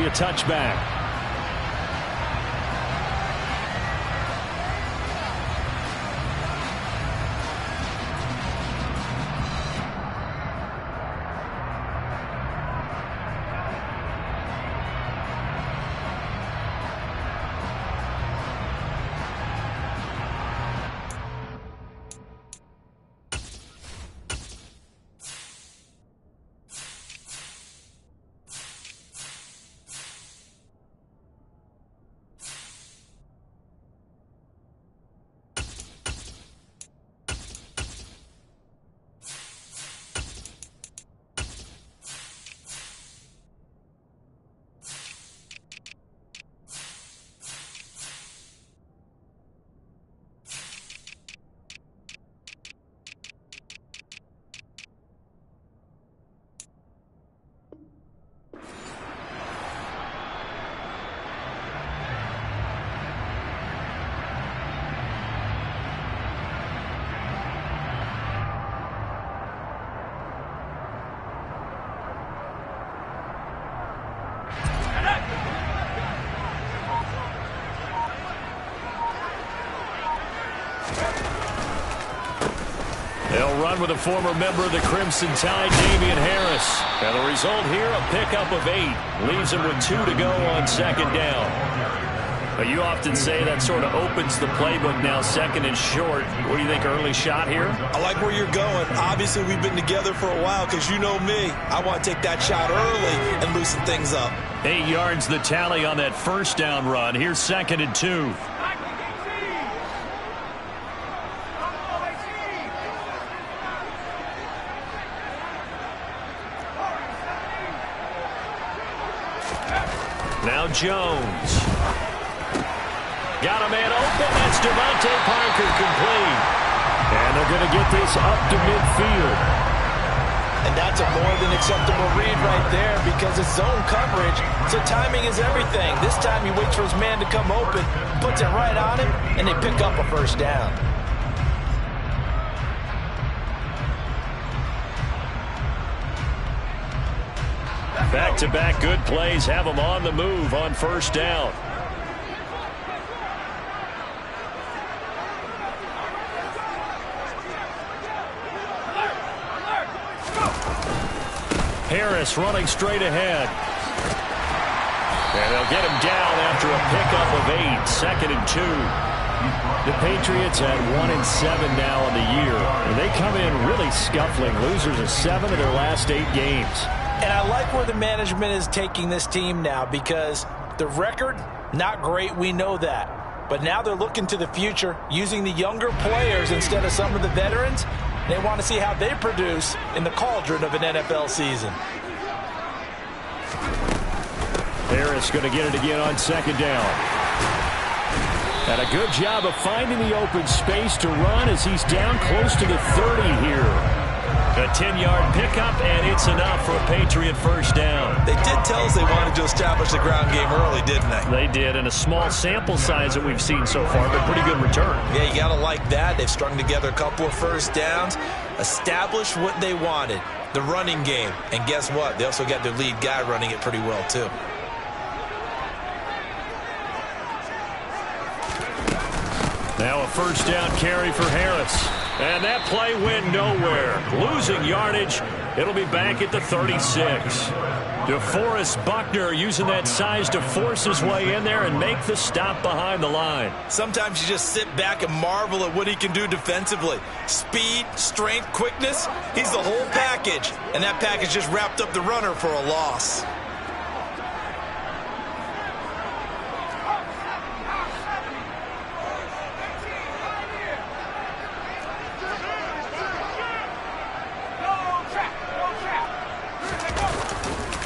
be a touchback. They'll run with a former member of the Crimson Tide, Damian Harris. And the result here, a pickup of 8. Leaves him with 2 to go on second down. But you often say that sort of opens the playbook now, second and short. What do you think, early shot here? I like where you're going. Obviously, we've been together for a while because you know me. I want to take that shot early and loosen things up. 8 yards the tally on that first down run. Here's second and 2. Now Jones. Got a man open. That's Devontae Parker complete. And they're going to get this up to midfield. And that's a more than acceptable read right there because it's zone coverage, so timing is everything. This time he waits for his man to come open, puts it right on him, and they pick up a first down. Back-to-back good plays have them on the move on first down. Harris running straight ahead. And they'll get him down after a pickup of 8. Second and 2. The Patriots at 1-7 now in the year. And they come in really scuffling. Losers of 7 of their last 8 games. And I like where the management is taking this team now because the record, not great, we know that. But now they're looking to the future, using the younger players instead of some of the veterans. They want to see how they produce in the cauldron of an NFL season. Harris going to get it again on second down. And a good job of finding the open space to run as he's down close to the 30 here. A 10-yard pickup, and it's enough for a Patriot first down. They did tell us they wanted to establish the ground game early, didn't they? They did, and a small sample size that we've seen so far, but pretty good return. Yeah, you got to like that. They've strung together a couple of first downs, established what they wanted, the running game. And guess what? They also got their lead guy running it pretty well, too. Now a first down carry for Harris. And that play went nowhere. Losing yardage. It'll be back at the 36. DeForest Buckner using that size to force his way in there and make the stop behind the line. Sometimes you just sit back and marvel at what he can do defensively. Speed, strength, quickness. He's the whole package. And that package just wrapped up the runner for a loss.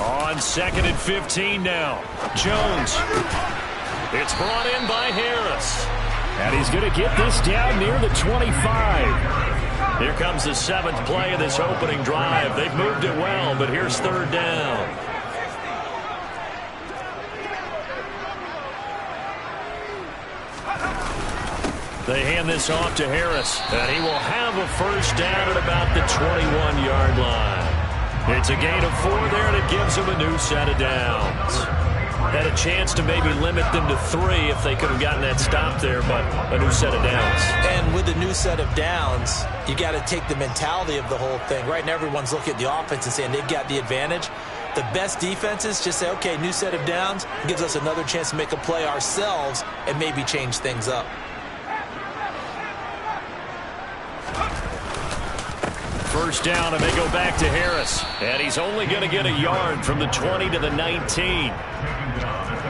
On second and 15 now. Jones. It's brought in by Harris. And he's going to get this down near the 25. Here comes the 7th play of this opening drive. They've moved it well, but here's third down. They hand this off to Harris, and he will have a first down at about the 21-yard line. It's a gain of 4 there, and it gives him a new set of downs. a chance to maybe limit them to 3 if they could have gotten that stop there, but a new set of downs. And with a new set of downs, you got to take the mentality of the whole thing. Right now, everyone's looking at the offense and saying they've got the advantage. The best defenses just say, okay, new set of downs, gives us another chance to make a play ourselves and maybe change things up. First down, and they go back to Harris. And he's only going to get a yard from the 20 to the 19.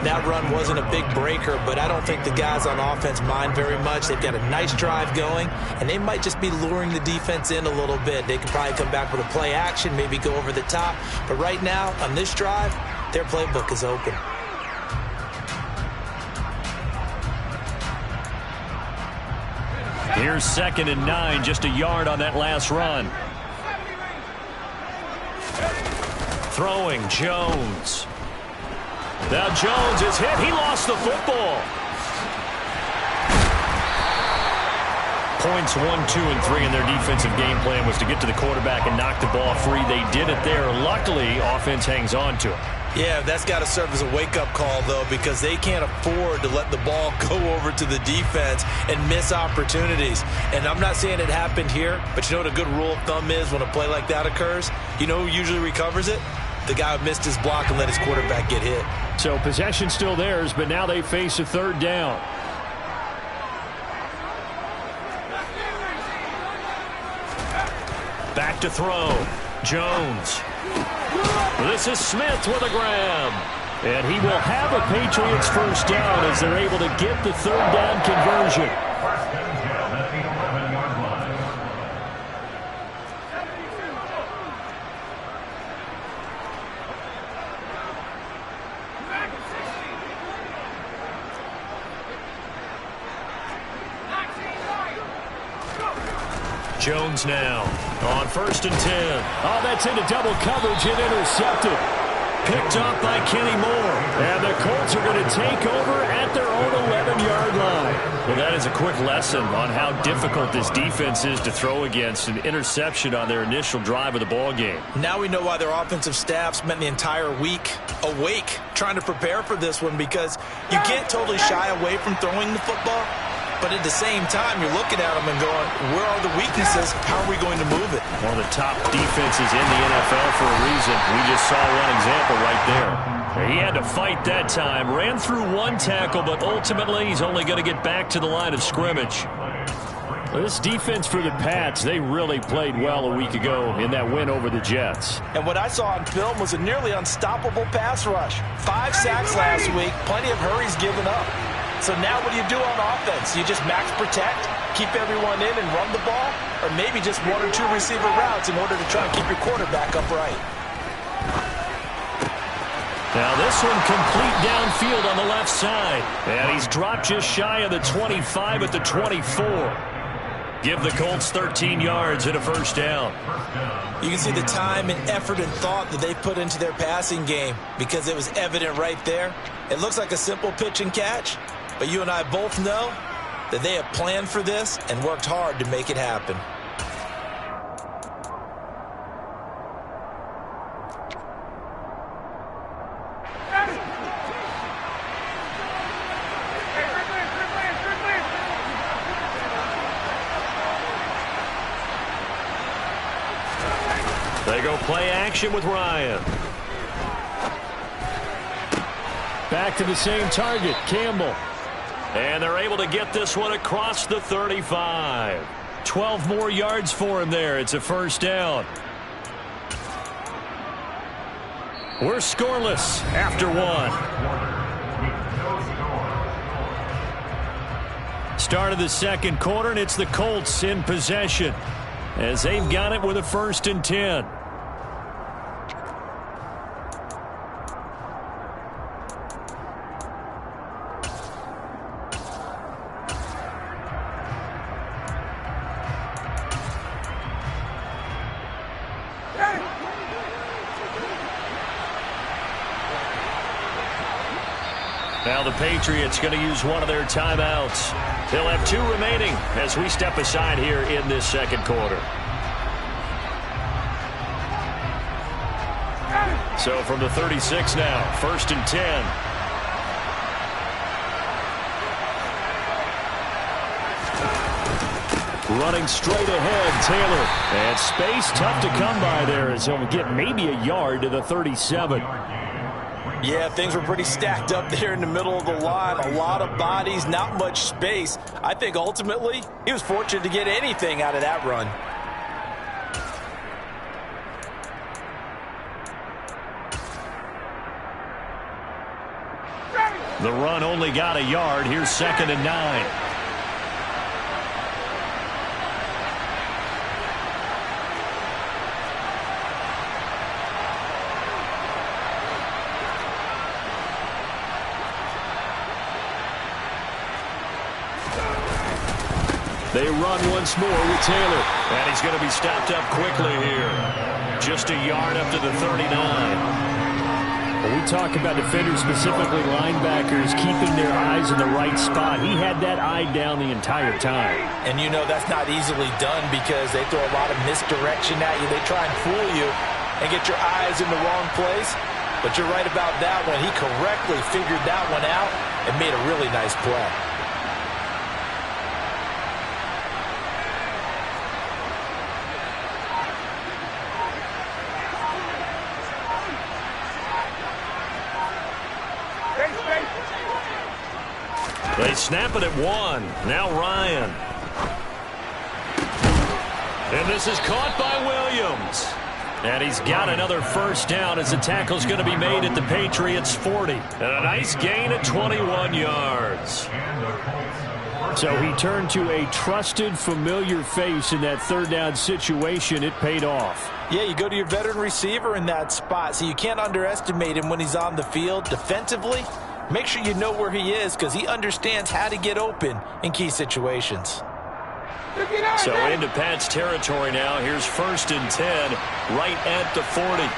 That run wasn't a big breaker, but I don't think the guys on offense mind very much. They've got a nice drive going, and they might just be luring the defense in a little bit. They could probably come back with a play action, maybe go over the top. But right now, on this drive, their playbook is open. Here's 2nd and 9, just a yard on that last run. Throwing, Jones. Now Jones is hit. He lost the football. Points 1, 2, and 3 in their defensive game plan was to get to the quarterback and knock the ball free. They did it there. Luckily, offense hangs on to it. Yeah, that's got to serve as a wake-up call, though, because they can't afford to let the ball go over to the defense and miss opportunities. And I'm not saying it happened here, but you know what a good rule of thumb is when a play like that occurs? You know who usually recovers it? The guy who missed his block and let his quarterback get hit. So possession still theirs, but now they face a 3rd down. Back to throw. Jones. This is Smith with a grab. And he will have a Patriots first down as they're able to get the 3rd down conversion. Jones now on 1st and 10. Oh, that's into double coverage and intercepted. Picked off by Kenny Moore. And the Colts are going to take over at their own 11-yard line. Well, that is a quick lesson on how difficult this defense is to throw against. An interception on their initial drive of the ball game. Now we know why their offensive staff spent the entire week awake trying to prepare for this one, because you can't totally shy away from throwing the football. But at the same time, you're looking at them and going, where are the weaknesses? How are we going to move it? One of the top defenses in the NFL for a reason. We just saw one example right there. He had to fight that time. Ran through one tackle, but ultimately he's only going to get back to the line of scrimmage. This defense for the Pats, they really played well a week ago in that win over the Jets. And what I saw on film was a nearly unstoppable pass rush. 5 sacks last week, plenty of hurries given up. So now what do you do on offense? You just max protect, keep everyone in and run the ball, or maybe just 1 or 2 receiver routes in order to try and keep your quarterback upright. Now this one complete downfield on the left side. And he's dropped just shy of the 25 at the 24. Give the Colts 13 yards and a first down. You can see the time and effort and thought that they put into their passing game, because it was evident right there. It looks like a simple pitch and catch, but you and I both know that they have planned for this and worked hard to make it happen. They go play action with Ryan. Back to the same target, Campbell. And they're able to get this one across the 35. 12 more yards for him there. It's a first down. We're scoreless after 1. Start of the second quarter, and it's the Colts in possession as they've got it with a 1st and 10. Now the Patriots going to use one of their timeouts. They'll have 2 remaining as we step aside here in this second quarter. So from the 36 now, 1st and 10. Running straight ahead, Taylor. And space tough to come by there as he'll get maybe a yard to the 37. Yeah, things were pretty stacked up there in the middle of the line. A lot of bodies, not much space. I think ultimately he was fortunate to get anything out of that run. The run only got a yard. Here's 2nd and 9. They run once more with Taylor. And he's going to be stopped up quickly here. Just a yard up to the 39. When we talk about defenders, specifically linebackers, keeping their eyes in the right spot, he had that eye down the entire time. And you know that's not easily done because they throw a lot of misdirection at you. They try and fool you and get your eyes in the wrong place. But you're right about that one. He correctly figured that one out and made a really nice play. They snap it at 1. Now Ryan. And this is caught by Williams. And he's got another first down as the tackle's going to be made at the Patriots' 40. And a nice gain at 21 yards. So he turned to a trusted, familiar face in that third down situation. It paid off. Yeah, you go to your veteran receiver in that spot, so you can't underestimate him when he's on the field defensively. Make sure you know where he is because he understands how to get open in key situations. So into Pat's territory now. Here's 1st and 10 right at the 40.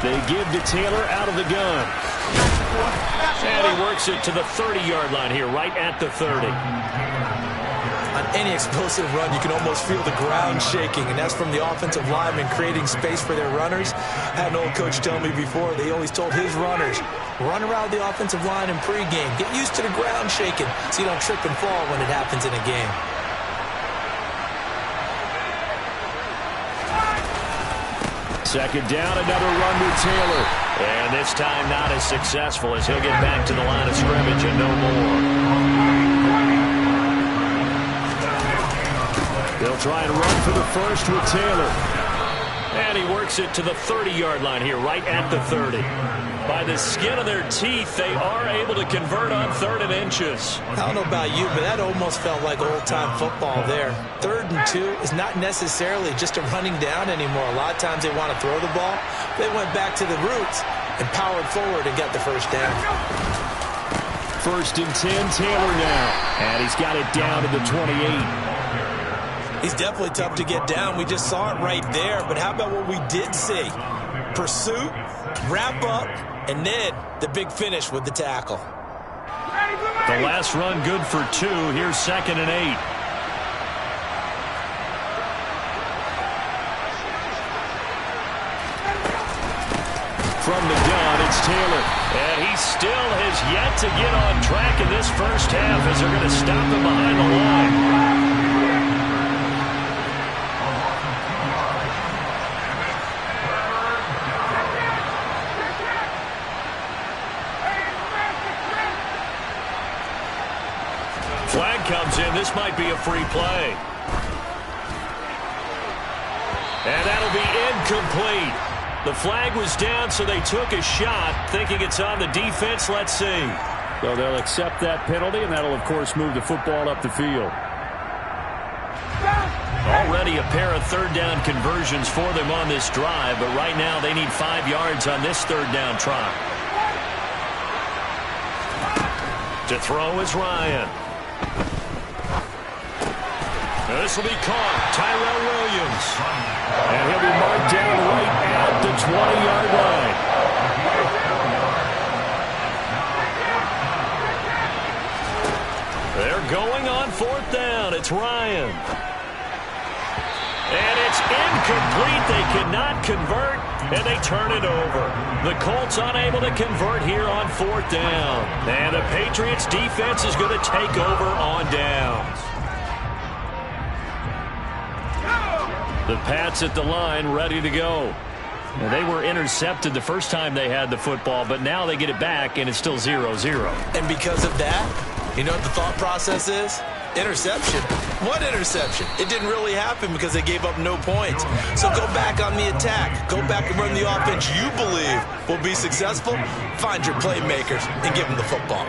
They give to Taylor out of the gun. And he works it to the 30-yard line here, right at the 30. On any explosive run, you can almost feel the ground shaking, and that's from the offensive linemen creating space for their runners. I had an old coach tell me before, they always told his runners, run around the offensive line in pregame. Get used to the ground shaking so you don't trip and fall when it happens in a game. Second down, another run with Taylor. And this time not as successful as he'll get back to the line of scrimmage and no more. They'll try and run for the first with Taylor. And he works it to the 30-yard line here, right at the 30. By the skin of their teeth, they are able to convert on 3rd and inches. I don't know about you, but that almost felt like old-time football there. 3rd and 2 is not necessarily just a running down anymore. A lot of times they want to throw the ball. They went back to the roots and powered forward and got the first down. 1st and 10, Taylor now. And he's got it down to the 28. He's definitely tough to get down. We just saw it right there. But how about what we did see? Pursuit, wrap up, and then the big finish with the tackle. The last run good for 2. Here's 2nd and 8. From the gun, it's Taylor. And he still has yet to get on track in this first half as they're going to stop him behind the line. Flag comes in. This might be a free play. And that'll be incomplete. The flag was down, so they took a shot, thinking it's on the defense. Let's see. So they'll accept that penalty, and that'll, of course, move the football up the field. Already a pair of third down conversions for them on this drive, but right now they need 5 yards on this third down try. To throw is Ryan. Now this will be caught. Tyrell Williams. And he'll be marked down right at the 20-yard line. They're going on 4th down. It's Ryan. And it's incomplete. They could not convert. and they turn it over. The Colts unable to convert here on 4th down. And the Patriots defense is going to take over on downs. The Pats at the line, ready to go. And they were intercepted the first time they had the football, but now they get it back, and it's still 0-0. And because of that, you know what the thought process is? Interception. What interception? It didn't really happen because they gave up no points. So go back on the attack. Go back and run the offense you believe will be successful. Find your playmakers and give them the football.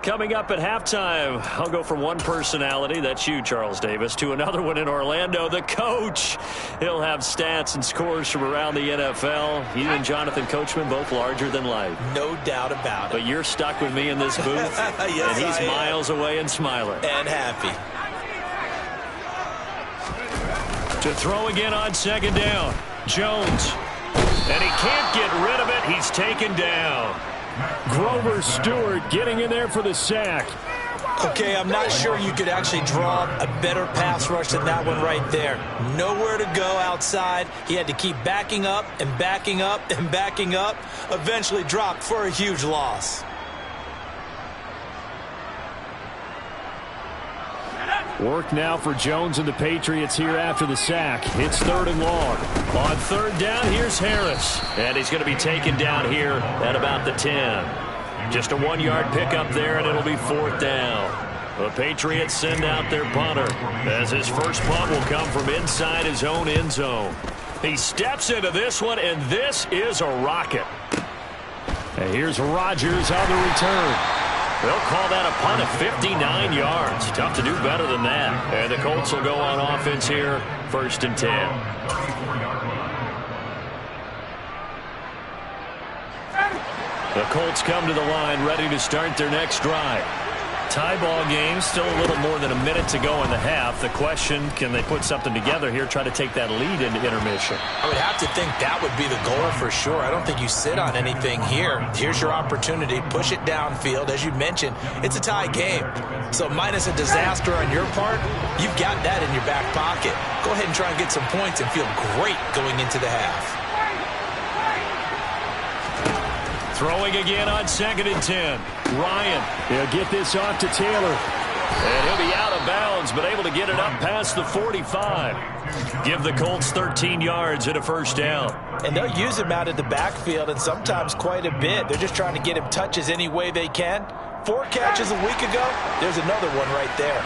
Coming up at halftime, I'll go from one personality, that's you, Charles Davis, to another one in Orlando, the coach. He'll have stats and scores from around the NFL. He and Jonathan Coachman, both larger than life. No doubt about it. But you're stuck with me in this booth, yes, and he's miles away and smiling. And happy. To throw again on 2nd down, Jones. And he can't get rid of it. He's taken down. Grover Stewart getting in there for the sack. Okay, I'm not sure you could actually draw a better pass rush than that one right there. Nowhere to go outside. He had to keep backing up and backing up and backing up. Eventually dropped for a huge loss. Work now for Jones and the Patriots here after the sack. It's 3rd and long. On 3rd down, here's Harris. And he's going to be taken down here at about the 10. Just a 1-yard pickup there, and it'll be 4th down. The Patriots send out their punter, as his first punt will come from inside his own end zone. He steps into this one, and this is a rocket. And here's Rodgers on the return. They'll call that a punt of 59 yards. Tough to do better than that. And the Colts will go on offense here, 1st and 10. The Colts come to the line, ready to start their next drive. Tie ball game, still a little more than a minute to go in the half. The question, can they put something together here, try to take that lead into intermission? I would have to think that would be the goal for sure. I don't think you sit on anything here. Here's your opportunity. Push it downfield. As you mentioned, it's a tie game. So minus a disaster on your part, you've got that in your back pocket. Go ahead and try and get some points and feel great going into the half. Throwing again on 2nd and 10. Ryan, he'll get this off to Taylor. And he'll be out of bounds, but able to get it up past the 45. Give the Colts 13 yards and a 1st down. And they'll use him out of the backfield, and sometimes quite a bit. They're just trying to get him touches any way they can. 4 catches a week ago. There's another one right there.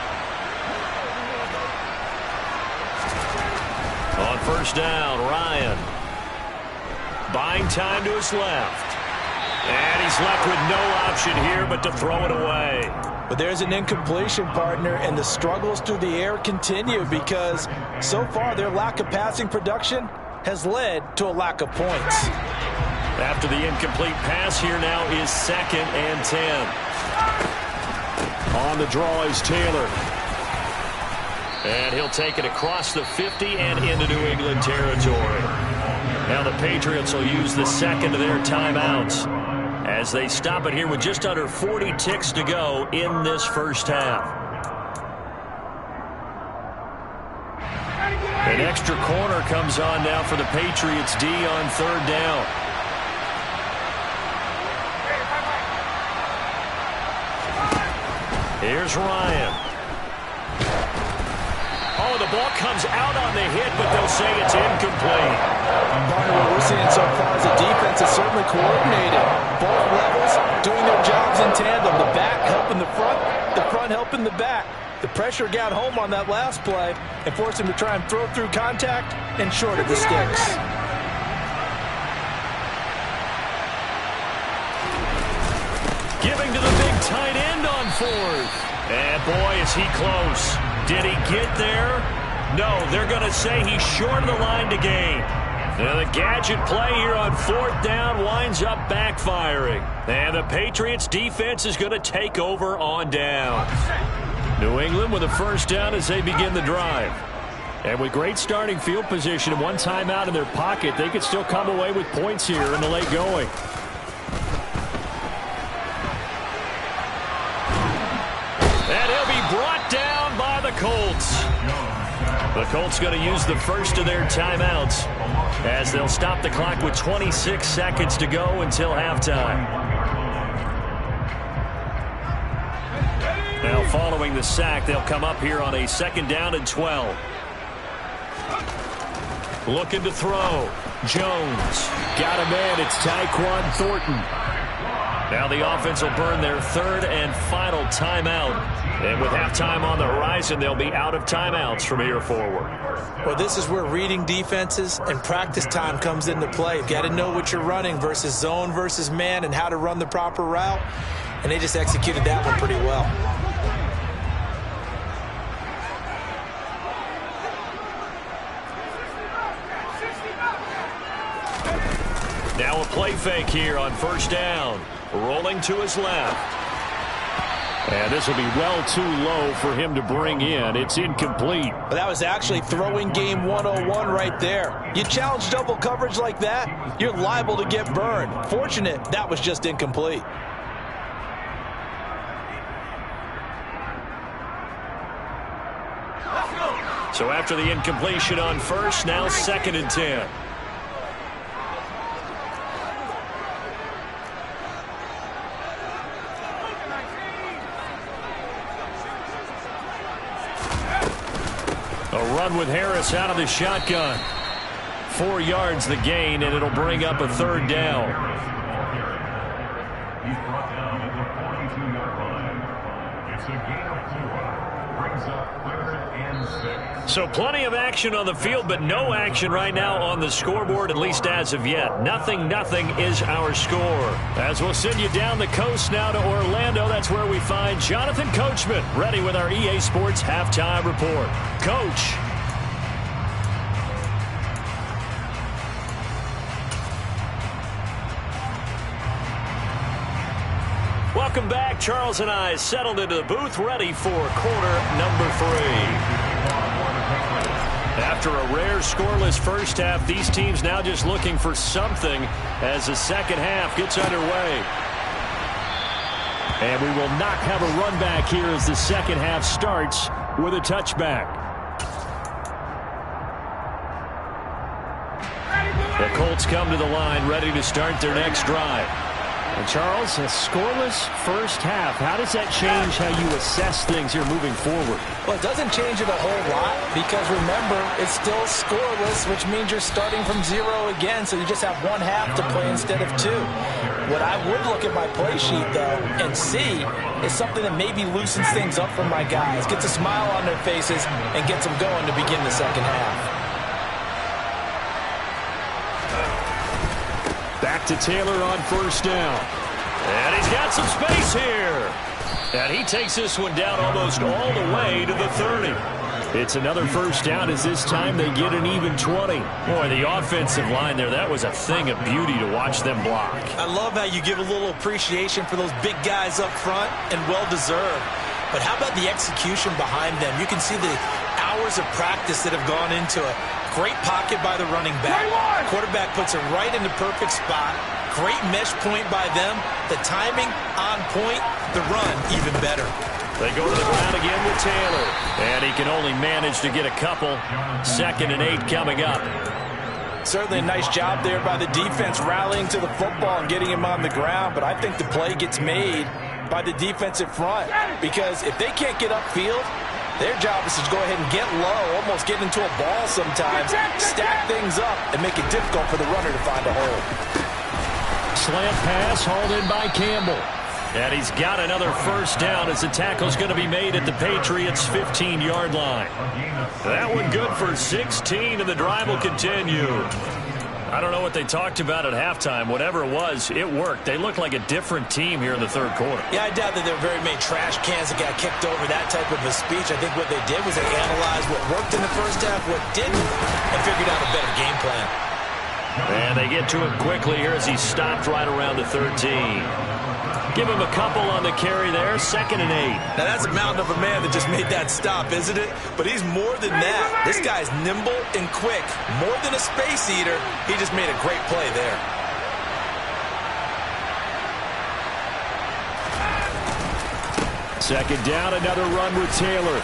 On 1st down, Ryan. Buying time to his left. And he's left with no option here but to throw it away. But there's an incompletion, partner, and the struggles through the air continue because so far their lack of passing production has led to a lack of points. After the incomplete pass, here now is 2nd and 10. On the draw is Taylor. And he'll take it across the 50 and into New England territory. Now the Patriots will use the 2nd of their timeouts as they stop it here with just under 40 ticks to go in this 1st half. An extra corner comes on now for the Patriots D on 3rd down. Here's Ryan. Oh, the ball comes out on the hit, but they'll say it's incomplete. Partner, what we're seeing so far is the defense is certainly coordinated. Both levels doing their jobs in tandem. The back helping the front helping the back. The pressure got home on that last play and forced him to try and throw through contact and short of the sticks. Giving to the big tight end on 4th. And boy, is he close. Did he get there? No, they're going to say he's short of the line to gain. Now the gadget play here on 4th down winds up backfiring. And the Patriots defense is going to take over on down. New England with a 1st down as they begin the drive. And with great starting field position and one timeout in their pocket, they could still come away with points here in the late going. And he'll be brought down by the Colts. The Colts going to use the first of their timeouts as they'll stop the clock with 26 seconds to go until halftime. Now following the sack, they'll come up here on a 2nd down and 12. Looking to throw. Jones. Got a man. It's Tyquan Thornton. Now the offense will burn their 3rd and final timeout. And with halftime on the horizon, they'll be out of timeouts from here forward. Well, this is where reading defenses and practice time comes into play. You've got to know what you're running versus zone versus man and how to run the proper route. And they just executed that one pretty well. Now a play fake here on 1st down. Rolling to his left. And this will be well too low for him to bring in. It's incomplete. But that was actually throwing game 101 right there. You challenge double coverage like that, you're liable to get burned. Fortunate that was just incomplete. So after the incompletion on 1st, now 2nd and 10. A run with Harris out of the shotgun. 4 yards the gain, and it'll bring up a 3rd down. He's brought down at the 42-yard line. It's a gain of 4. Brings up 3rd and 6. So plenty of action on the field, but no action right now on the scoreboard, at least as of yet. 0-0 is our score. As we'll send you down the coast now to Orlando, that's where we find Jonathan Coachman, ready with our EA Sports Halftime Report. Coach. Welcome back. Charles and I settled into the booth, ready for quarter number 3. After a rare scoreless first half, these teams now just looking for something as the second half gets underway. And we will not have a run back here as the second half starts with a touchback. The Colts come to the line ready to start their next drive. And Charles, a scoreless first half. How does that change how you assess things here moving forward? Well, it doesn't change it a whole lot because, remember, it's still scoreless, which means you're starting from 0 again, so you just have 1 half to play instead of 2. What I would look at my play sheet, though, and see is something that maybe loosens things up for my guys, gets a smile on their faces, and gets them going to begin the second half. Back to Taylor on 1st down. And he's got some space here. And he takes this one down almost all the way to the 30. It's another 1st down as this time they get an even 20. Boy, the offensive line there, that was a thing of beauty to watch them block. I love how you give a little appreciation for those big guys up front, and well-deserved. But how about the execution behind them? You can see the hours of practice that have gone into it. Great pocket by the running back. Quarterback puts it right in the perfect spot. Great mesh point by them. The timing on point. The run even better. They go to the ground again with Taylor. And he can only manage to get a couple. 2nd and 8 coming up. Certainly a nice job there by the defense rallying to the football and getting him on the ground. But I think the play gets made by the defensive front. Because if they can't get upfield, their job is to go ahead and get low, almost get into a ball sometimes, stack things up, and make it difficult for the runner to find a hole. Slant pass hauled in by Campbell. And he's got another 1st down as the tackle's going to be made at the Patriots' 15-yard line. That one good for 16, and the drive will continue. I don't know what they talked about at halftime. Whatever it was, it worked. They looked like a different team here in the 3rd quarter. Yeah, I doubt that there were very many trash cans that got kicked over, that type of a speech. I think what they did was they analyzed what worked in the first half, what didn't, and figured out a better game plan. And they get to it quickly here as he stopped right around the 13. Give him a couple on the carry there, 2nd and 8. Now that's a mountain of a man that just made that stop, isn't it? But he's more than that. This guy's nimble and quick. More than a space eater, he just made a great play there. Second down, another run with Taylor.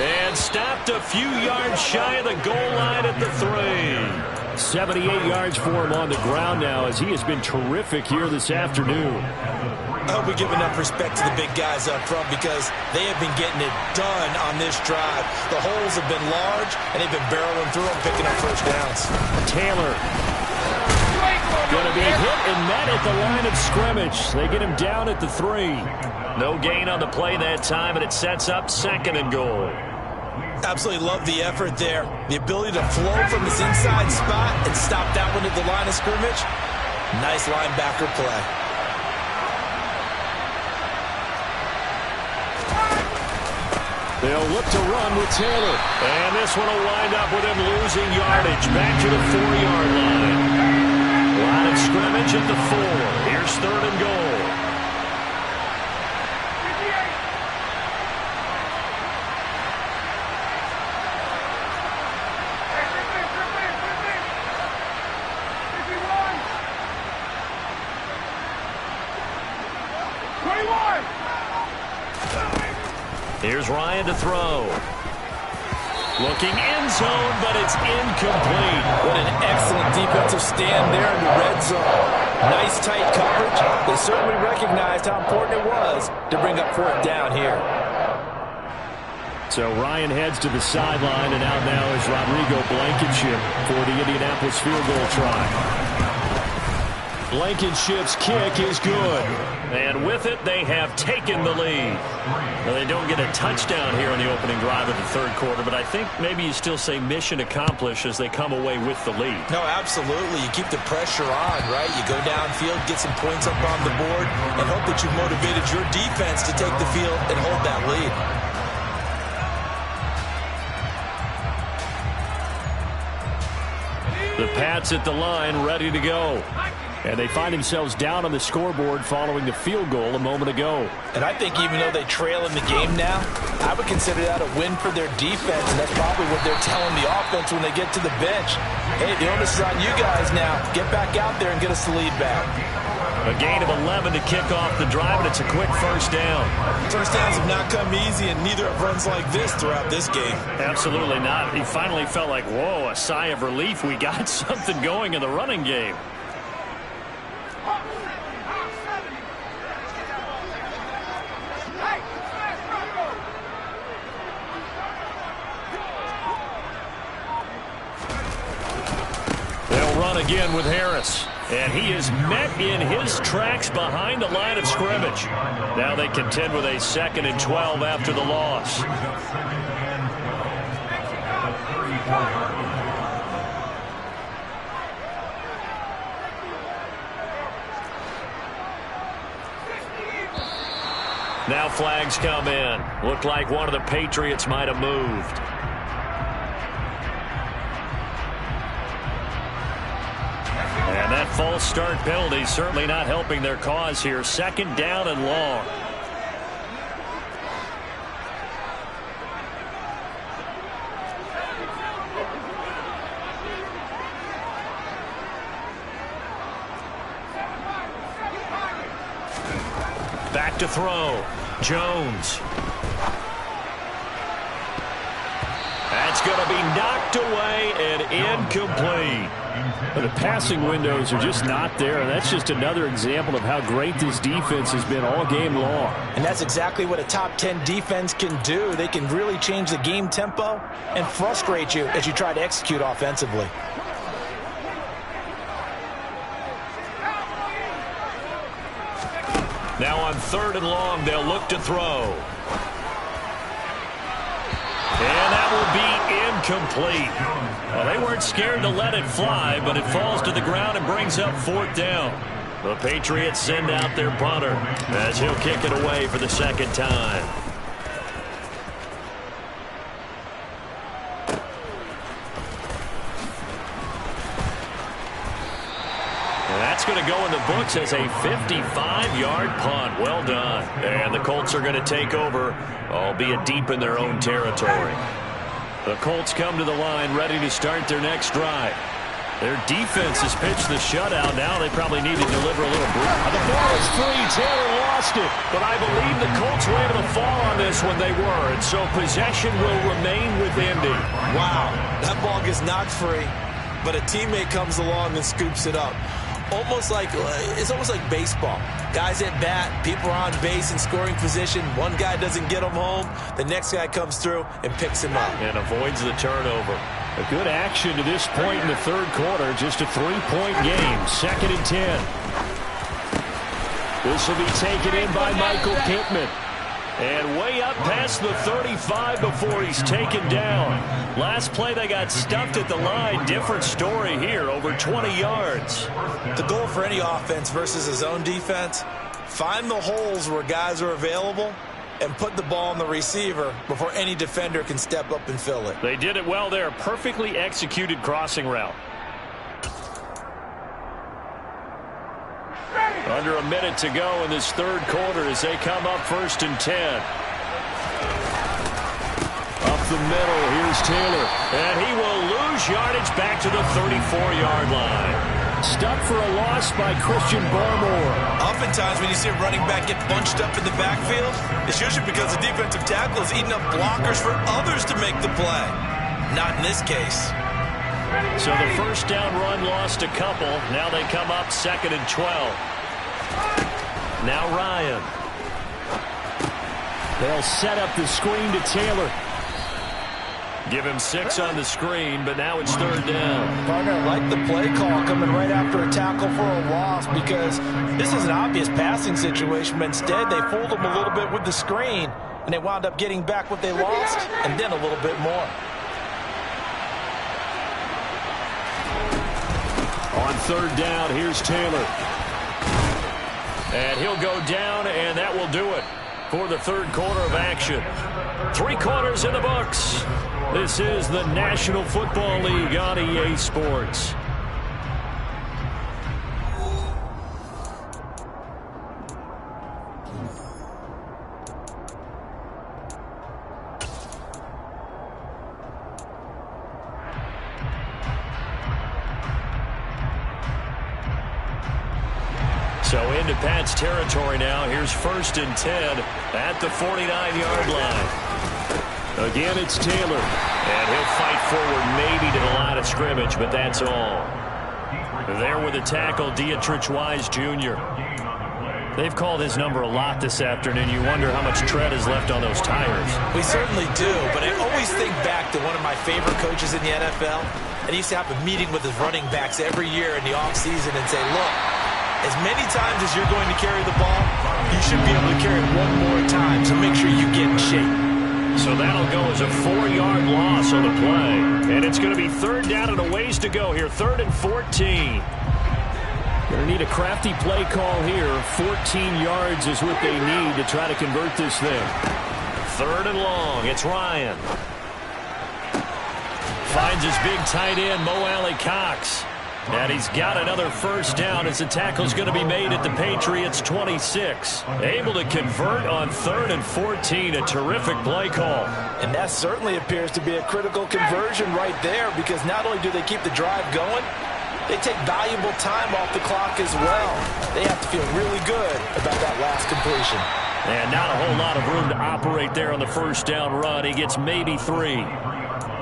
And stopped a few yards shy of the goal line at the 3. 78 yards for him on the ground now as he has been terrific here this afternoon. I hope we give enough respect to the big guys up front because they have been getting it done on this drive. The holes have been large, and they've been barreling through them, picking up first downs. Taylor going to be hit and met at the line of scrimmage. They get him down at the 3. No gain on the play that time, and it sets up 2nd and goal. Absolutely love the effort there. The ability to flow from his inside spot and stop that one at the line of scrimmage. Nice linebacker play. They'll look to run with Taylor. And this one will wind up with him losing yardage back to the 4-yard line. Line of scrimmage at the 4. Here's 3rd and goal. Here's Ryan to throw. Looking end zone, but it's incomplete. What an excellent defensive stand there in the red zone. Nice tight coverage. They certainly recognized how important it was to bring up 4th down here. So Ryan heads to the sideline, and out now is Rodrigo Blankenship for the Indianapolis field goal try. Blankenship's kick is good. And with it, they have taken the lead. Well, they don't get a touchdown here on the opening drive of the 3rd quarter, but I think maybe you still say mission accomplished as they come away with the lead. No, absolutely. You keep the pressure on, right? You go downfield, get some points up on the board, and hope that you've motivated your defense to take the field and hold that lead. The Pats at the line, ready to go. And they find themselves down on the scoreboard following the field goal a moment ago. And I think even though they trail in the game now, I would consider that a win for their defense, and that's probably what they're telling the offense when they get to the bench. Hey, the onus is on you guys now. Get back out there and get us the lead back. A gain of 11 to kick off the drive, and it's a quick first down. First downs have not come easy, and neither have runs like this throughout this game. Absolutely not. He finally felt like, whoa, a sigh of relief. We got something going in the running game. They'll run again with Harris. And he is met in his tracks behind the line of scrimmage. Now they contend with a 2nd and 12 after the loss. Now flags come in. Looked like one of the Patriots might have moved. And that false start penalty certainly not helping their cause here. 2nd down and long. Back to throw. Jones. That's going to be knocked away and incomplete. But the passing windows are just not there, and that's just another example of how great this defense has been all game long. And that's exactly what a top 10 defense can do. They can really change the game tempo and frustrate you as you try to execute offensively. Now on 3rd and long, they'll look to throw. And that will be incomplete. Well, they weren't scared to let it fly, but it falls to the ground and brings up 4th down. The Patriots send out their punter as he'll kick it away for the 2nd time. And that's going to go in the books as a 55-yard punt. Well done. And the Colts are going to take over, albeit deep in their own territory. The Colts come to the line ready to start their next drive. Their defense has pitched the shutout. Now they probably need to deliver a little break. The ball is free. Taylor lost it. But I believe the Colts were able to fall on this when they were. And so possession will remain with Indy. Wow, that ball gets knocked free, but a teammate comes along and scoops it up. It's almost like baseball. Guys at bat, people are on base in scoring position. One guy doesn't get him home. The next guy comes through and picks him up. And avoids the turnover. A good action to this point in the third quarter. Just a 3-point game. 2nd and 10. This will be taken in by Michael Pittman. And way up past the 35 before he's taken down. Last play they got stuffed at the line. Different story here, over 20 yards. The goal for any offense versus a zone defense, find the holes where guys are available and put the ball on the receiver before any defender can step up and fill it. They did it well there. Perfectly executed crossing route. Under a minute to go in this third quarter as they come up 1st and 10. Up the middle, here's Taylor. And he will lose yardage back to the 34-yard line. Stuck for a loss by Christian Barmore. Oftentimes when you see a running back get bunched up in the backfield, it's usually because the defensive tackle is eating up blockers for others to make the play. Not in this case. So the first down run lost a couple. Now they come up 2nd and 12. Now Ryan. They'll set up the screen to Taylor. Give him 6 on the screen, but now it's 3rd down. Partner, I like the play call coming right after a tackle for a loss because this is an obvious passing situation, but instead they fooled him a little bit with the screen, and they wound up getting back what they lost and then a little bit more. On 3rd down, here's Taylor. And he'll go down, and that will do it for the third quarter of action. 3 quarters in the books. This is the National Football League on EA Sports. So into Pat's territory now. Here's 1st and 10 at the 49-yard line. Again, it's Taylor. And he'll fight forward maybe to the line of scrimmage, but that's all. There with the tackle, Dietrich Wise Jr. They've called his number a lot this afternoon. You wonder how much tread is left on those tires. We certainly do, but I always think back to one of my favorite coaches in the NFL. And he used to have a meeting with his running backs every year in the offseason and say, look, as many times as you're going to carry the ball, you should be able to carry it one more time, so make sure you get in shape. So that'll go as a 4-yard loss on the play. And it's going to be 3rd down and a ways to go here. 3rd and 14. Going to need a crafty play call here. 14 yards is what they need to try to convert this thing. 3rd and long. It's Ryan. Finds his big tight end, Mo Alley-Cox. And he's got another first down as the tackle's going to be made at the Patriots' 26. Able to convert on 3rd and 14. A terrific play call. And that certainly appears to be a critical conversion right there because not only do they keep the drive going, they take valuable time off the clock as well. They have to feel really good about that last completion. And not a whole lot of room to operate there on the first down run. He gets maybe 3.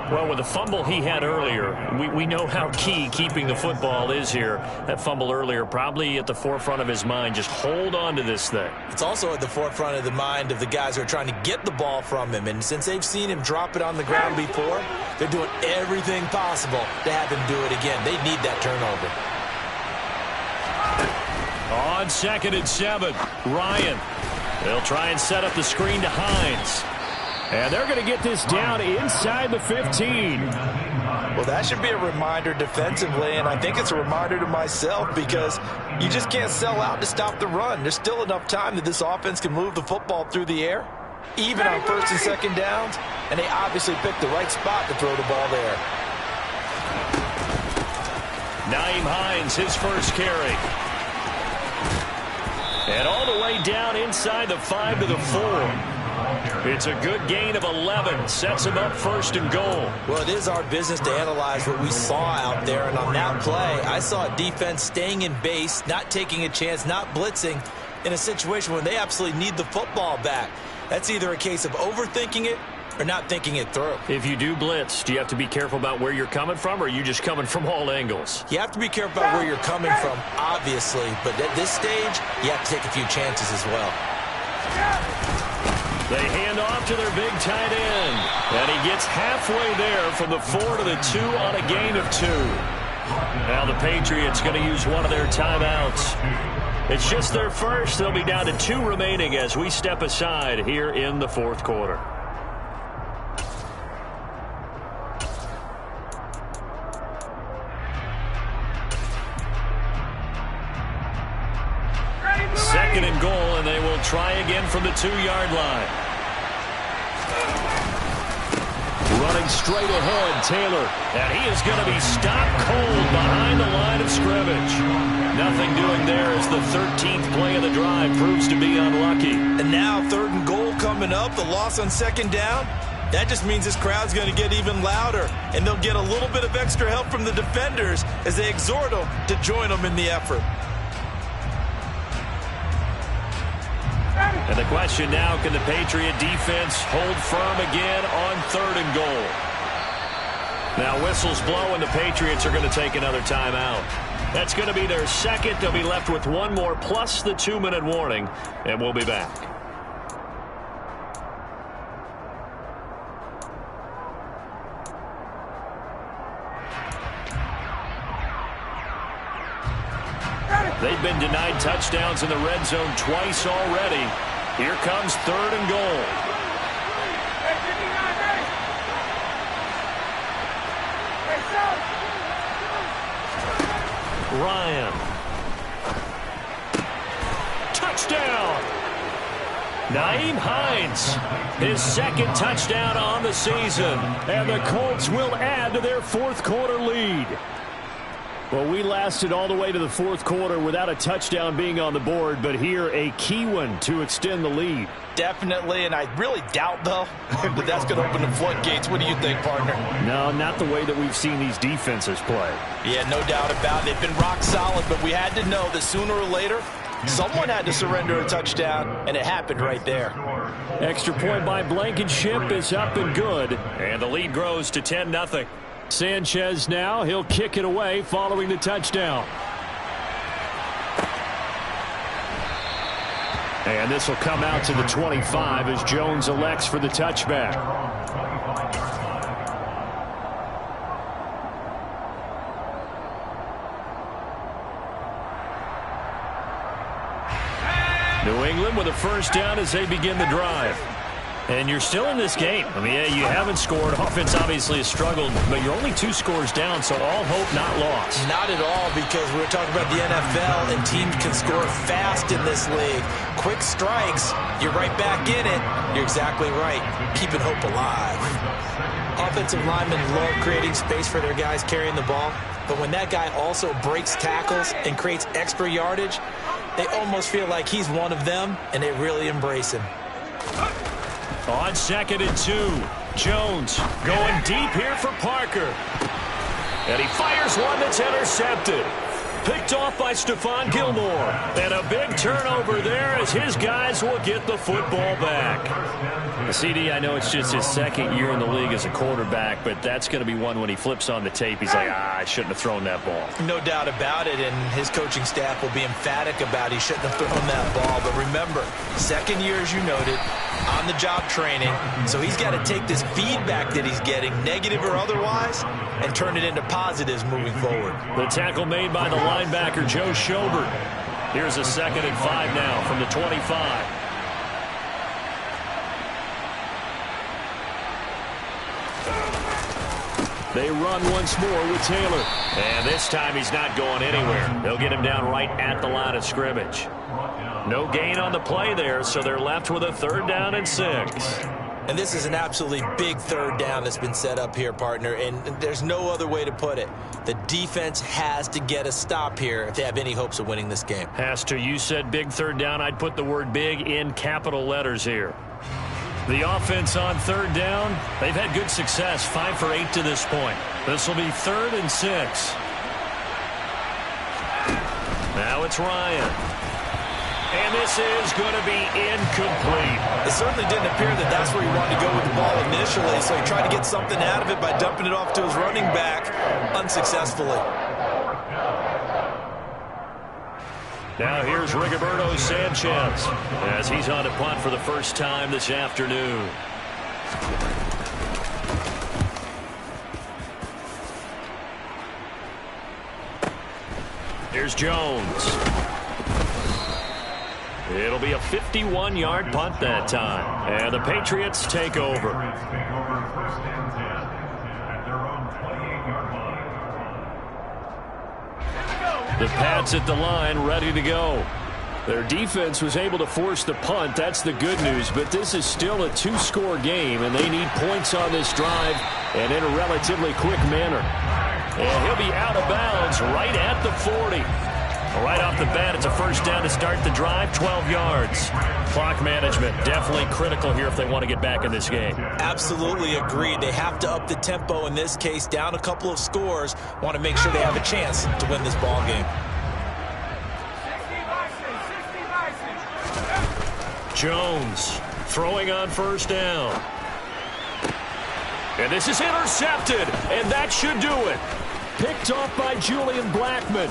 Well, with the fumble he had earlier, we know how key keeping the football is here. That fumble earlier probably at the forefront of his mind. Just hold on to this thing. It's also at the forefront of the mind of the guys who are trying to get the ball from him. And since they've seen him drop it on the ground before, they're doing everything possible to have him do it again. They need that turnover. On 2nd and 7, Ryan. They'll try and set up the screen to Hines. And they're going to get this down inside the 15. Well, that should be a reminder defensively, and I think it's a reminder to myself because you just can't sell out to stop the run. There's still enough time that this offense can move the football through the air, even on 1st and 2nd downs, and they obviously picked the right spot to throw the ball there. Nyheim Hines, his first carry. And all the way down inside the 5 to the 4. It's a good gain of 11. Sets him up first and goal. Well, it is our business to analyze what we saw out there. And on that play, I saw a defense staying in base, not taking a chance, not blitzing in a situation where they absolutely need the football back. That's either a case of overthinking it or not thinking it through. If you do blitz, do you have to be careful about where you're coming from, or are you just coming from all angles? You have to be careful about where you're coming from, obviously. But at this stage, you have to take a few chances as well. They hand off to their big tight end. And he gets halfway there from the 4 to the 2 on a gain of 2. Now the Patriots going to use one of their timeouts. It's just their first. They'll be down to 2 remaining as we step aside here in the fourth quarter. Second and goal, and they will try again from the 2-yard line. Running straight ahead, Taylor. And he is going to be stopped cold behind the line of scrimmage. Nothing doing there as the 13th play of the drive proves to be unlucky. And now 3rd and goal coming up, the loss on 2nd down. That just means this crowd's going to get even louder, and they'll get a little bit of extra help from the defenders as they exhort them to join them in the effort. And the question now, can the Patriot defense hold firm again on 3rd and goal? Now whistles blow, and the Patriots are going to take another timeout. That's going to be their second. They'll be left with one more plus the 2-minute warning, and we'll be back. They've been denied touchdowns in the red zone twice already. Here comes 3rd and goal. Ryan. Touchdown. Naeem Hines, his 2nd touchdown on the season. And the Colts will add to their fourth quarter lead. Well, we lasted all the way to the fourth quarter without a touchdown being on the board, but here a key one to extend the lead. Definitely, and I really doubt, though, that that's going to open the floodgates. What do you think, partner? No, not the way that we've seen these defenses play. Yeah, no doubt about it. They've been rock solid, but we had to know that sooner or later, someone had to surrender a touchdown, and it happened right there. Extra point by Blankenship is up and good, and the lead grows to 10-0. Sanchez now, he'll kick it away following the touchdown. And this will come out to the 25 as Jones elects for the touchback. New England with a first down as they begin the drive. And you're still in this game. I mean, yeah, you haven't scored. Offense obviously has struggled, but you're only 2 scores down, so all hope not lost. Not at all, because we're talking about the NFL, and teams can score fast in this league. Quick strikes, you're right back in it. You're exactly right. Keeping hope alive. Offensive linemen love creating space for their guys carrying the ball, but when that guy also breaks tackles and creates extra yardage, they almost feel like he's one of them, and they really embrace him. On 2nd and 2, Jones going deep here for Parker. And he fires one that's intercepted. Picked off by Stephon Gilmore. And a big turnover there as his guys will get the football back. CD, I know it's just his 2nd year in the league as a quarterback, but that's going to be one when he flips on the tape. He's like, I shouldn't have thrown that ball. No doubt about it, and his coaching staff will be emphatic about he shouldn't have thrown that ball. But remember, 2nd year, as you noted, on-the-job training. So he's got to take this feedback that he's getting, negative or otherwise, and turn it into positives moving forward. The tackle made by the linebacker, Joe Schobert. Here's a 2nd and 5 now from the 25. They run once more with Taylor. And this time he's not going anywhere. They'll get him down right at the line of scrimmage. No gain on the play there, so they're left with a 3rd down and 6. And this is an absolutely big 3rd down that's been set up here, partner, and there's no other way to put it. The defense has to get a stop here if they have any hopes of winning this game. Has to. You said big 3rd down. I'd put the word big in capital letters here. The offense on third down, they've had good success, 5 for 8 to this point. This will be 3rd and 6. Now it's Ryan. And this is going to be incomplete. It certainly didn't appear that that's where he wanted to go with the ball initially, so he tried to get something out of it by dumping it off to his running back unsuccessfully. Now here's Rigoberto Sanchez as he's on to punt for the first time this afternoon. Here's Jones. It'll be a 51-yard punt that time. And the Patriots take over. The Pats at the line, ready to go. Their defense was able to force the punt. That's the good news. But this is still a 2-score game, and they need points on this drive and in a relatively quick manner. And he'll be out of bounds right at the 40. Right off the bat, it's a first down to start the drive, 12 yards. Clock management definitely critical here if they want to get back in this game. Absolutely agreed. They have to up the tempo in this case, down a couple of scores. Want to make sure they have a chance to win this ball game. Jones throwing on first down. And this is intercepted, and that should do it. Picked off by Julian Blackmon.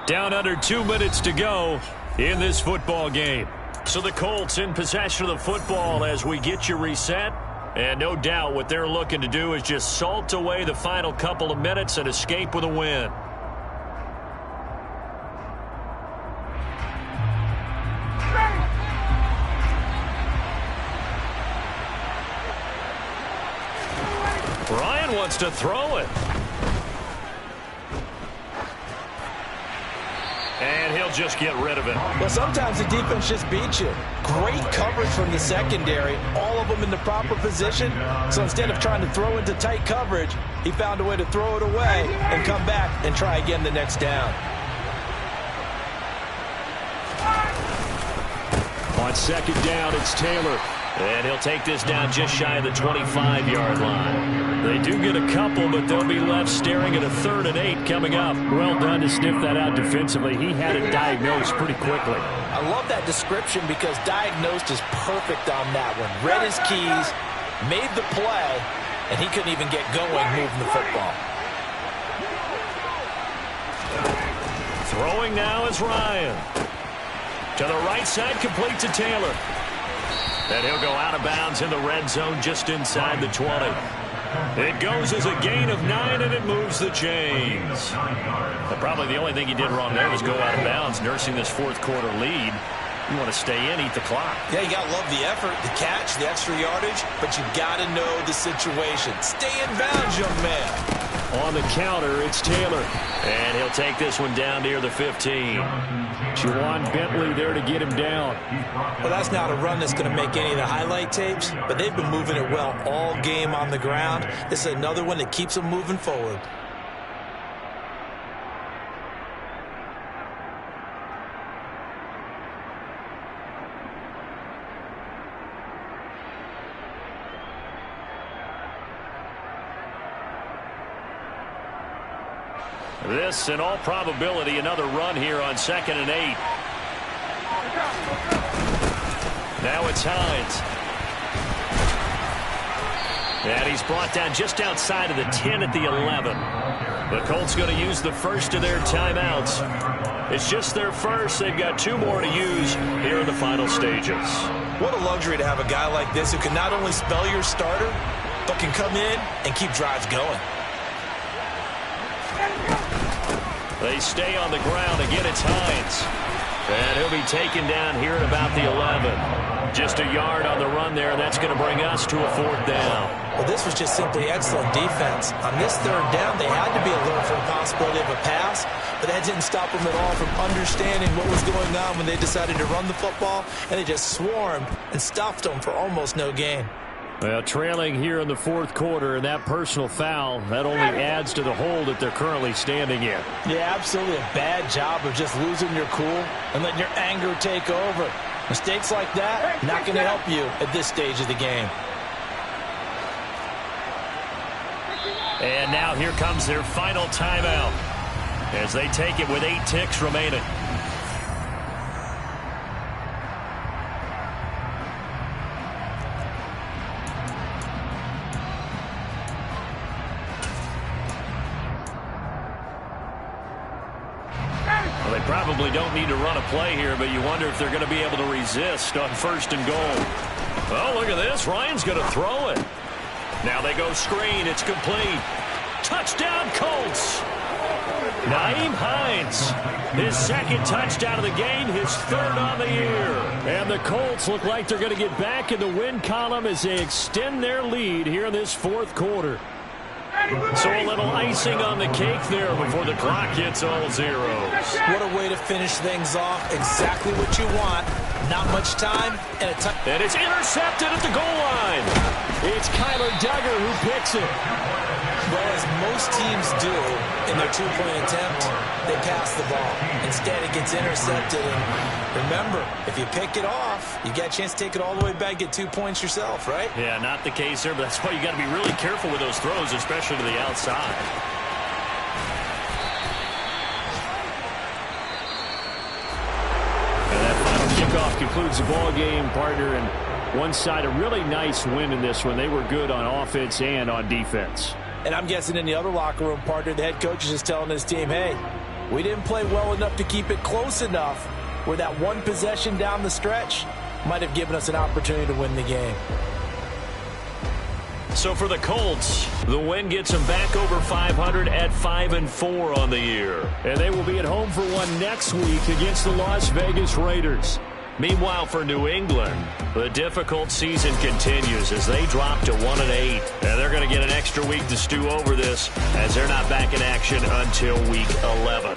Down under 2 minutes to go in this football game. So the Colts in possession of the football as we get you reset. And no doubt what they're looking to do is just salt away the final couple of minutes and escape with a win. Ryan wants to throw it. And he'll just get rid of it. Well, sometimes the defense just beats you. Great coverage from the secondary, all of them in the proper position. So instead of trying to throw into tight coverage, he found a way to throw it away and come back and try again the next down. On second down, it's Taylor. And he'll take this down just shy of the 25-yard line. They do get a couple, but they'll be left staring at a 3rd and 8 coming up. Well done to sniff that out defensively. He had it diagnosed pretty quickly. I love that description because diagnosed is perfect on that one. Read his keys, made the play, and he couldn't even get going moving the football. Throwing now is Ryan. To the right side, complete to Taylor. And he'll go out of bounds in the red zone just inside the 20. It goes as a gain of 9, and it moves the chains. But probably the only thing he did wrong there was go out of bounds, nursing this fourth-quarter lead. You want to stay in, eat the clock. Yeah, you got to love the effort, the catch, the extra yardage, but you got to know the situation. Stay in bounds, young man. On the counter, it's Taylor. And he'll take this one down near the 15. Juwan Bentley there to get him down. Well, that's not a run that's going to make any of the highlight tapes, but they've been moving it well all game on the ground. This is another one that keeps them moving forward. This, in all probability, another run here on 2nd and 8. Now it's Hines. And he's brought down just outside of the 10 at the 11. The Colts going to use the first of their timeouts. It's just their first. They've got 2 more to use here in the final stages. What a luxury to have a guy like this who can not only spell your starter, but can come in and keep drives going. They stay on the ground. Again, it's Hines. And he'll be taken down here at about the 11. Just a yard on the run there. That's going to bring us to a 4th down. Well, this was just simply excellent defense. On this 3rd down, they had to be alert for the possibility of a pass, but that didn't stop them at all from understanding what was going on when they decided to run the football, and they just swarmed and stuffed them for almost no gain. Well, trailing here in the 4th quarter, and that personal foul, that only adds to the hole that they're currently standing in. Yeah, absolutely a bad job of just losing your cool and letting your anger take over. Mistakes like that, not going to help you at this stage of the game. And now here comes their final timeout as they take it with 8 ticks remaining. Well, they probably don't need to run a play here, but you wonder if they're going to be able to resist on 1st and goal. Oh, look at this. Ryan's going to throw it. Now they go screen. It's complete. Touchdown, Colts. Nyheim Hines, his 2nd touchdown of the game, his 3rd on the year. And the Colts look like they're going to get back in the win column as they extend their lead here in this 4th quarter. So a little icing on the cake there before the clock hits all zeros. What a way to finish things off. Exactly what you want. Not much time. And it's intercepted at the goal line. It's Kyler Duggar who picks it. Well, as most teams do in their 2-point attempt, they pass the ball. Instead, it gets intercepted. And remember, if you pick it off, you get a chance to take it all the way back, get 2 points yourself, right? Yeah, not the case there, but that's why you got to be really careful with those throws, especially to the outside. And that final kickoff concludes the ball game, partner, and one side a really nice win in this one. They were good on offense and on defense. And I'm guessing in the other locker room, partner, the head coach is just telling his team, hey, we didn't play well enough to keep it close enough where that one possession down the stretch might have given us an opportunity to win the game. So for the Colts, the win gets them back over 500 at 5-4 on the year. And they will be at home for one next week against the Las Vegas Raiders. Meanwhile, for New England, the difficult season continues as they drop to 1-8. And they're going to get an extra week to stew over this as they're not back in action until week 11.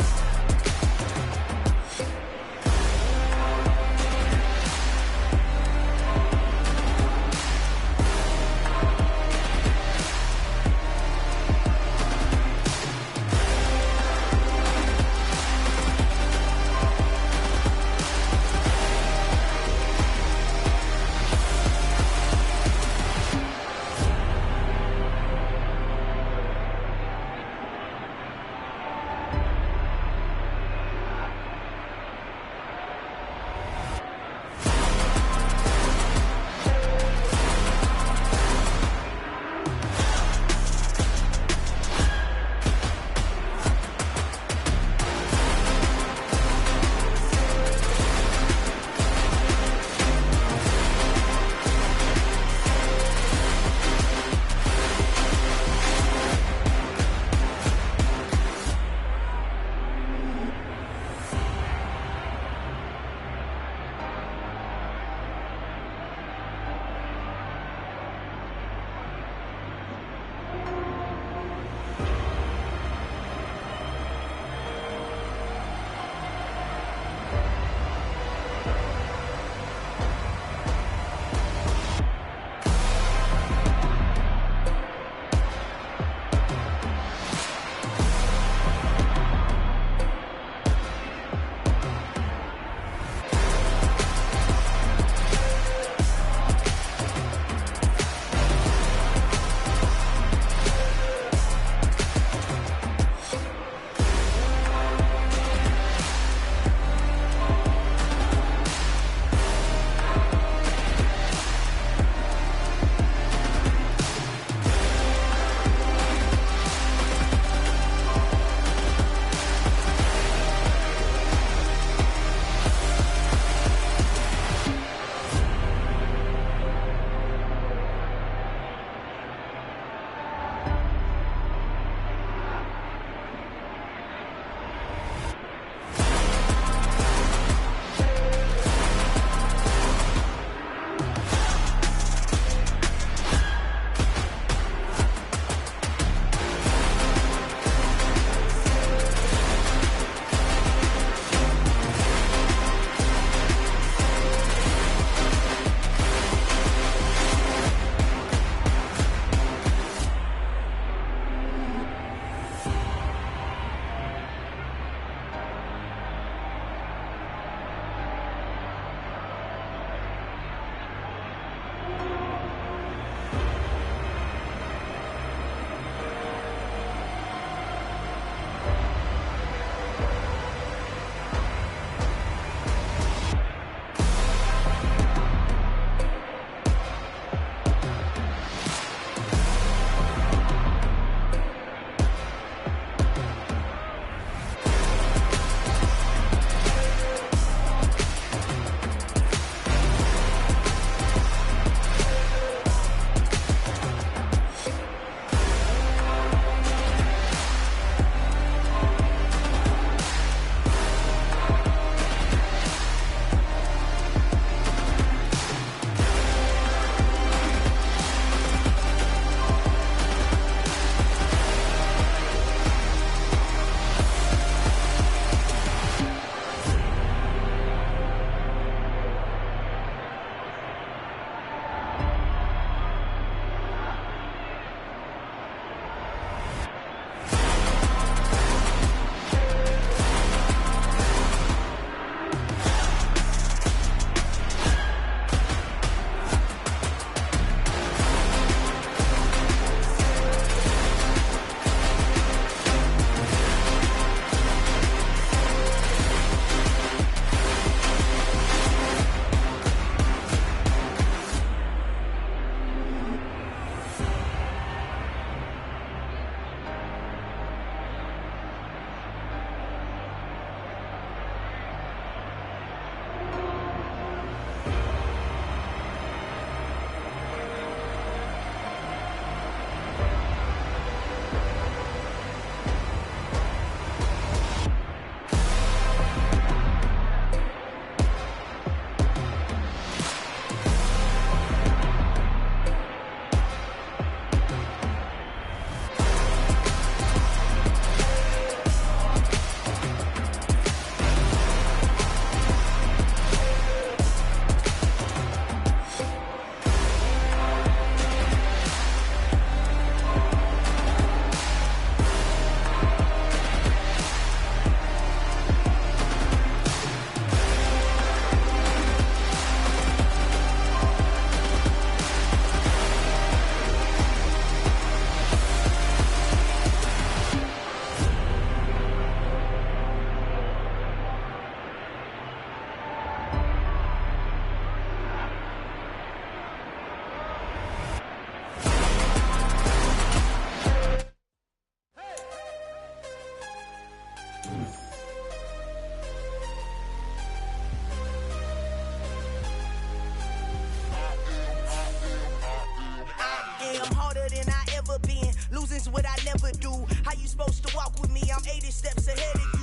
what I never do. How you supposed to walk with me? I'm 80 steps ahead of you.